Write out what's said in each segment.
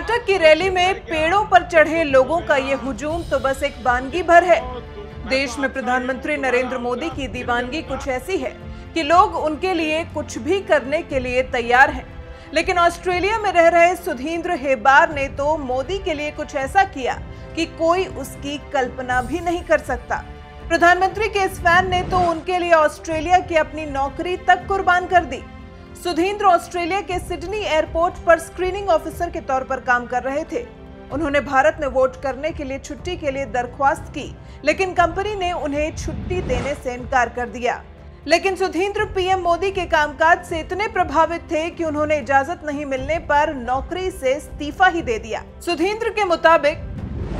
कर्नाटक की रैली में पेड़ों पर चढ़े लोगों का ये हुजूम तो बस एक वानगी भर है। देश में प्रधानमंत्री नरेंद्र मोदी की दीवानगी कुछ ऐसी है कि लोग उनके लिए कुछ भी करने के लिए तैयार हैं। लेकिन ऑस्ट्रेलिया में रह रहे सुधींद्र हेबार ने तो मोदी के लिए कुछ ऐसा किया कि कोई उसकी कल्पना भी नहीं कर सकता। प्रधानमंत्री के इस फैन ने तो उनके लिए ऑस्ट्रेलिया की अपनी नौकरी तक कुर्बान कर दी। सुधींद्र ऑस्ट्रेलिया के सिडनी एयरपोर्ट पर स्क्रीनिंग ऑफिसर के तौर पर काम कर रहे थे। उन्होंने भारत में वोट करने के लिए छुट्टी के लिए दरख्वास्त की, लेकिन कंपनी ने उन्हें छुट्टी देने से इनकार कर दिया। लेकिन सुधींद्र पीएम मोदी के कामकाज से इतने प्रभावित थे कि उन्होंने इजाजत नहीं मिलने पर नौकरी से इस्तीफा ही दे दिया। सुधींद्र के मुताबिक,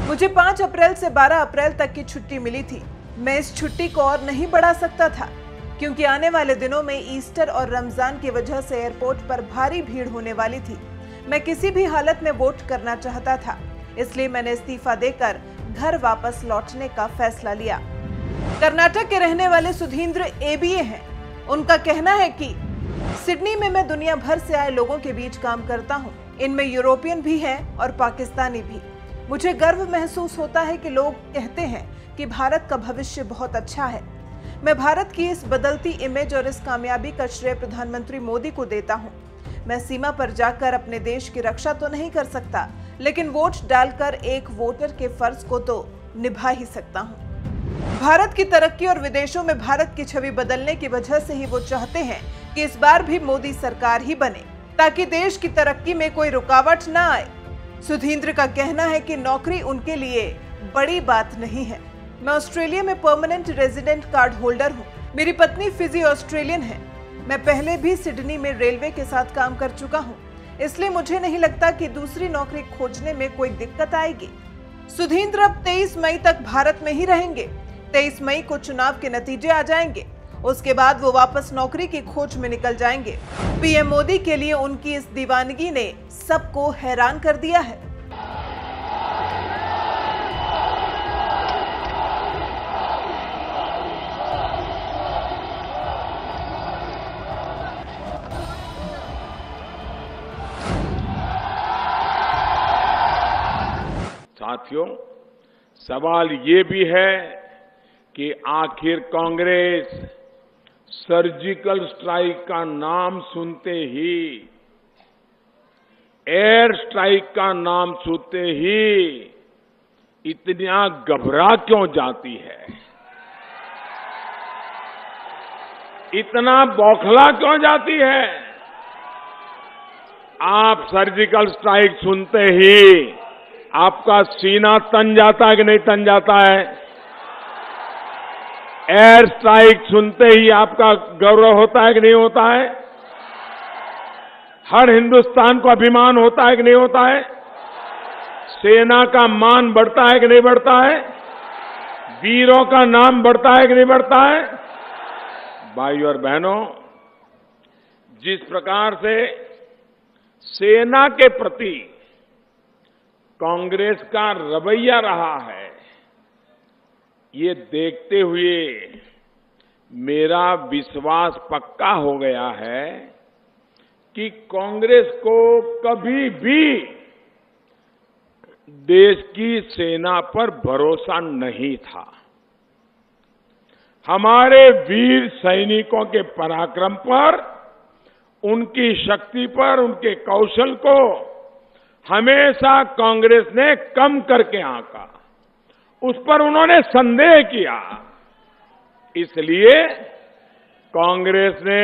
मुझे 5 अप्रैल से 12 अप्रैल तक की छुट्टी मिली थी। मैं इस छुट्टी को और नहीं बढ़ा सकता था, क्योंकि आने वाले दिनों में ईस्टर और रमजान की वजह से एयरपोर्ट पर भारी भीड़ होने वाली थी। मैं किसी भी हालत में वोट करना चाहता था, इसलिए मैंने इस्तीफा देकर घर वापस लौटने का फैसला लिया। कर्नाटक के रहने वाले सुधींद्र एबीए हैं। उनका कहना है कि सिडनी में मैं दुनिया भर से आए लोगों के बीच काम करता हूं। इनमें यूरोपियन भी हैं और पाकिस्तानी भी। मुझे गर्व महसूस होता है कि लोग कहते हैं कि भारत का भविष्य बहुत अच्छा है। मैं भारत की इस बदलती इमेज और इस कामयाबी का श्रेय प्रधानमंत्री मोदी को देता हूं। मैं सीमा पर जाकर अपने देश की रक्षा तो नहीं कर सकता, लेकिन वोट डालकर एक वोटर के फर्ज को तो निभा ही सकता हूं। भारत की तरक्की और विदेशों में भारत की छवि बदलने की वजह से ही वो चाहते हैं कि इस बार भी मोदी सरकार ही बने, ताकि देश की तरक्की में कोई रुकावट ना आए। सुधींद्र का कहना है कि नौकरी उनके लिए बड़ी बात नहीं है। मैं ऑस्ट्रेलिया में परमानेंट रेजिडेंट कार्ड होल्डर हूँ। मेरी पत्नी फिजी ऑस्ट्रेलियन है। मैं पहले भी सिडनी में रेलवे के साथ काम कर चुका हूँ, इसलिए मुझे नहीं लगता कि दूसरी नौकरी खोजने में कोई दिक्कत आएगी। सुधींद्र अब 23 मई तक भारत में ही रहेंगे। 23 मई को चुनाव के नतीजे आ जाएंगे। उसके बाद वो वापस नौकरी की खोज में निकल जाएंगे। पीएम मोदी के लिए उनकी इस दीवानगी ने सबको हैरान कर दिया है। साथियों, सवाल ये भी है कि आखिर कांग्रेस सर्जिकल स्ट्राइक का नाम सुनते ही, एयर स्ट्राइक का नाम सुनते ही इतना घबरा क्यों जाती है, इतना बौखला क्यों जाती है? आप सर्जिकल स्ट्राइक सुनते ही आपका सीना तन जाता है कि नहीं तन जाता है? एयर स्ट्राइक सुनते ही आपका गौरव होता है कि नहीं होता है? हर हिंदुस्तान को अभिमान होता है कि नहीं होता है? सेना का मान बढ़ता है कि नहीं बढ़ता है? वीरों का नाम बढ़ता है कि नहीं बढ़ता है? भाइयों और बहनों, जिस प्रकार से सेना के प्रति कांग्रेस का रवैया रहा है, ये देखते हुए मेरा विश्वास पक्का हो गया है कि कांग्रेस को कभी भी देश की सेना पर भरोसा नहीं था। हमारे वीर सैनिकों के पराक्रम पर, उनकी शक्ति पर, उनके कौशल को हमेशा कांग्रेस ने कम करके आंका, उस पर उन्होंने संदेह किया। इसलिए कांग्रेस ने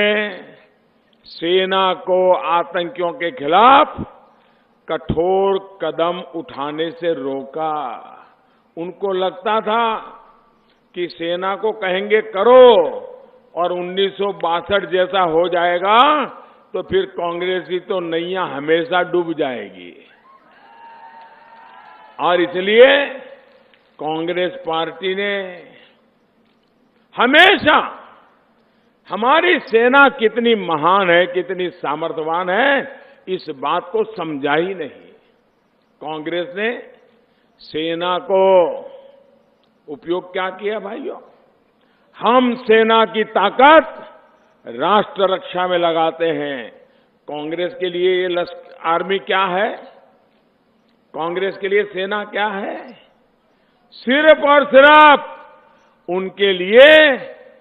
सेना को आतंकियों के खिलाफ कठोर कदम उठाने से रोका। उनको लगता था कि सेना को कहेंगे करो और 1962 जैसा हो जाएगा तो फिर कांग्रेस की तो नैया हमेशा डूब जाएगी। और इसलिए कांग्रेस पार्टी ने हमेशा हमारी सेना कितनी महान है, कितनी सामर्थ्यवान है, इस बात को समझा ही नहीं। कांग्रेस ने सेना को उपयोग क्या किया भाइयों? हम सेना की ताकत राष्ट्र रक्षा में लगाते हैं। कांग्रेस के लिए ये आर्मी क्या है? कांग्रेस के लिए सेना क्या है? सिर्फ और सिर्फ उनके लिए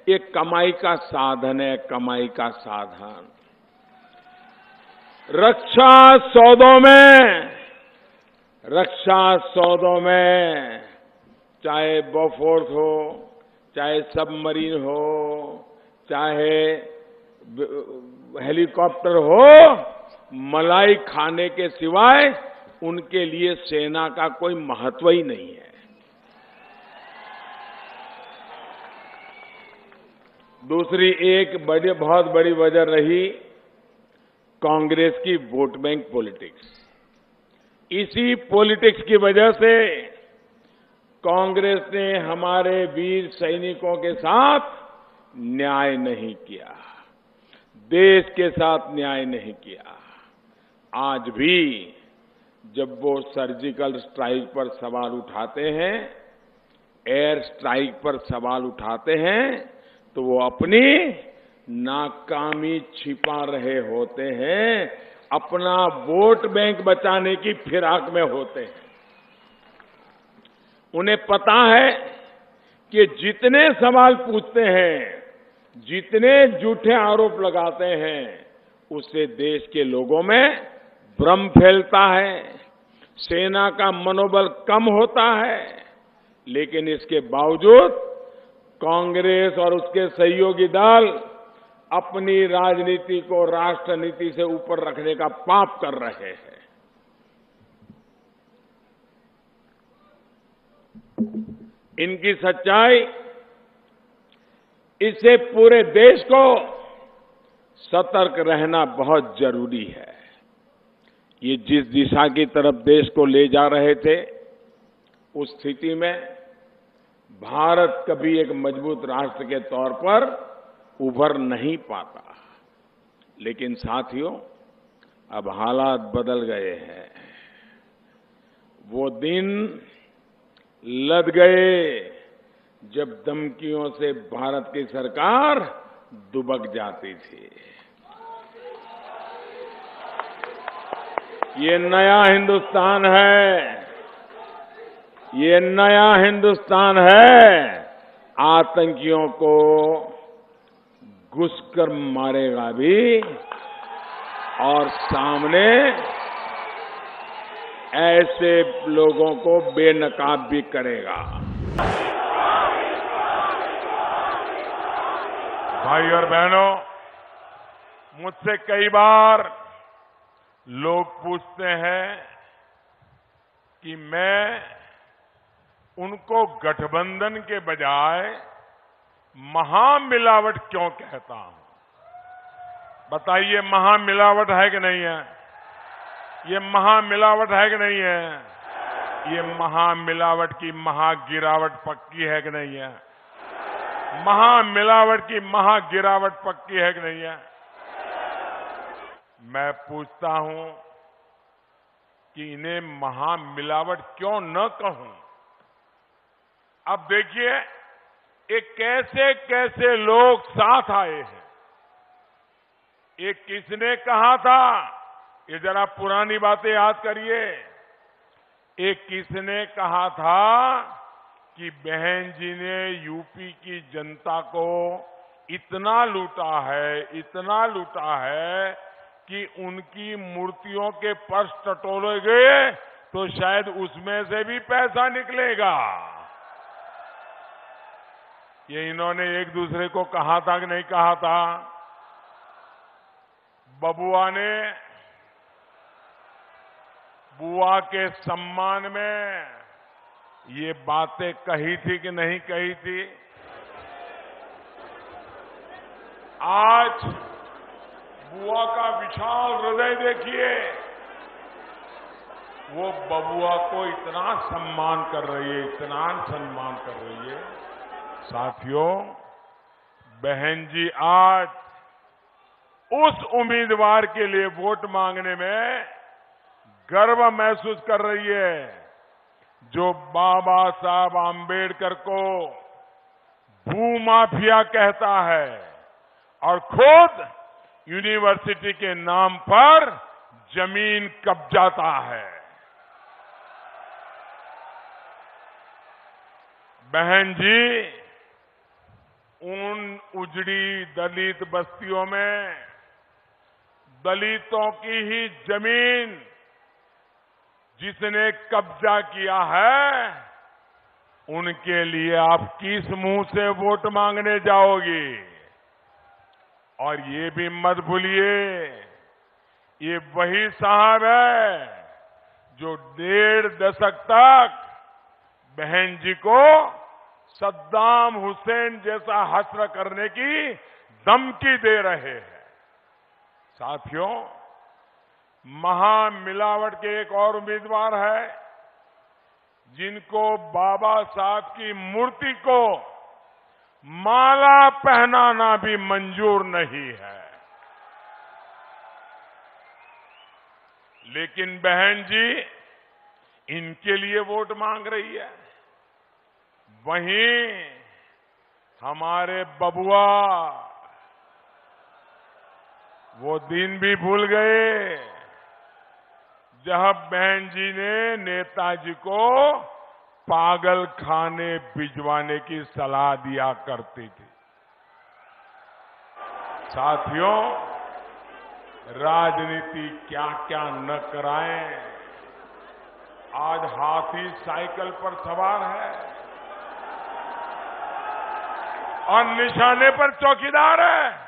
एक कमाई का साधन है, कमाई का साधन। रक्षा सौदों में चाहे बोफोर्स हो, चाहे सबमरीन हो, चाहे हेलीकॉप्टर हो, मलाई खाने के सिवाय उनके लिए सेना का कोई महत्व ही नहीं है। दूसरी एक बहुत बड़ी वजह रही कांग्रेस की वोट बैंक पॉलिटिक्स। इसी पॉलिटिक्स की वजह से कांग्रेस ने हमारे वीर सैनिकों के साथ न्याय नहीं किया, देश के साथ न्याय नहीं किया। आज भी जब वो सर्जिकल स्ट्राइक पर सवाल उठाते हैं, एयर स्ट्राइक पर सवाल उठाते हैं, तो वो अपनी नाकामी छिपा रहे होते हैं, अपना वोट बैंक बचाने की फिराक में होते हैं। उन्हें पता है कि जितने सवाल पूछते हैं, जितने झूठे आरोप लगाते हैं, उससे देश के लोगों में भ्रम फैलता है, सेना का मनोबल कम होता है। लेकिन इसके बावजूद कांग्रेस और उसके सहयोगी दल अपनी राजनीति को राष्ट्र नीति से ऊपर रखने का पाप कर रहे हैं। इनकी सच्चाई इससे पूरे देश को सतर्क रहना बहुत जरूरी है। ये जिस दिशा की तरफ देश को ले जा रहे थे, उस स्थिति में भारत कभी एक मजबूत राष्ट्र के तौर पर उभर नहीं पाता। लेकिन साथियों, अब हालात बदल गए हैं। वो दिन लद गए जब धमकियों से भारत की सरकार दुबक जाती थी। ये नया हिंदुस्तान है, ये नया हिंदुस्तान है। आतंकियों को घुसकर मारेगा भी और सामने ऐसे लोगों को बेनकाब भी करेगा। भाई और बहनों, मुझसे कई बार लोग पूछते हैं कि मैं उनको गठबंधन के बजाय महामिलावट क्यों कहता हूं। बताइए, महामिलावट है कि नहीं है? ये महामिलावट है कि नहीं है? ये महामिलावट की महागिरावट पक्की है कि नहीं है? महामिलावट की महागिरावट पक्की है कि नहीं है? मैं पूछता हूं कि इन्हें महामिलावट क्यों न कहूं। अब देखिए, एक कैसे कैसे लोग साथ आए हैं। एक किसने कहा था, ये जरा पुरानी बातें याद करिए। एक किसने कहा था कि बहन जी ने यूपी की जनता को इतना लूटा है, इतना लूटा है कि उनकी मूर्तियों के पर्स टटोले गए तो शायद उसमें से भी पैसा निकलेगा। ये इन्होंने एक दूसरे को कहा था कि नहीं कहा था? बबुआ ने बुआ के सम्मान में ये बातें कही थी कि नहीं कही थी? आज बुआ का विशाल हृदय देखिए, वो बबुआ को इतना सम्मान कर रही है, इतना सम्मान कर रही है। साथियों, बहन जी आज उस उम्मीदवार के लिए वोट मांगने में गर्व महसूस कर रही है जो बाबा साहब आंबेडकर को भूमाफिया कहता है और खुद यूनिवर्सिटी के नाम पर जमीन कब्जाता है। बहन जी उन उजड़ी दलित बस्तियों में दलितों की ही जमीन जिसने कब्जा किया है, उनके लिए आप किस मुंह से वोट मांगने जाओगी? और ये भी मत भूलिए, ये वही साहब है जो 1.5 दशक तक बहन जी को सद्दाम हुसैन जैसा हश्र करने की धमकी दे रहे हैं। साथियों, महामिलावट के एक और उम्मीदवार है जिनको बाबा साहब की मूर्ति को माला पहनाना भी मंजूर नहीं है। लेकिन बहन जी इनके लिए वोट मांग रही है। वहीं हमारे बबुआ वो दिन भी भूल गए जब बहन जी ने नेताजी को पागल खाने भिजवाने की सलाह दिया करती थी। साथियों, राजनीति क्या क्या न कराएं, आज हाथी साइकिल पर सवार है और निशाने पर चौकीदार है।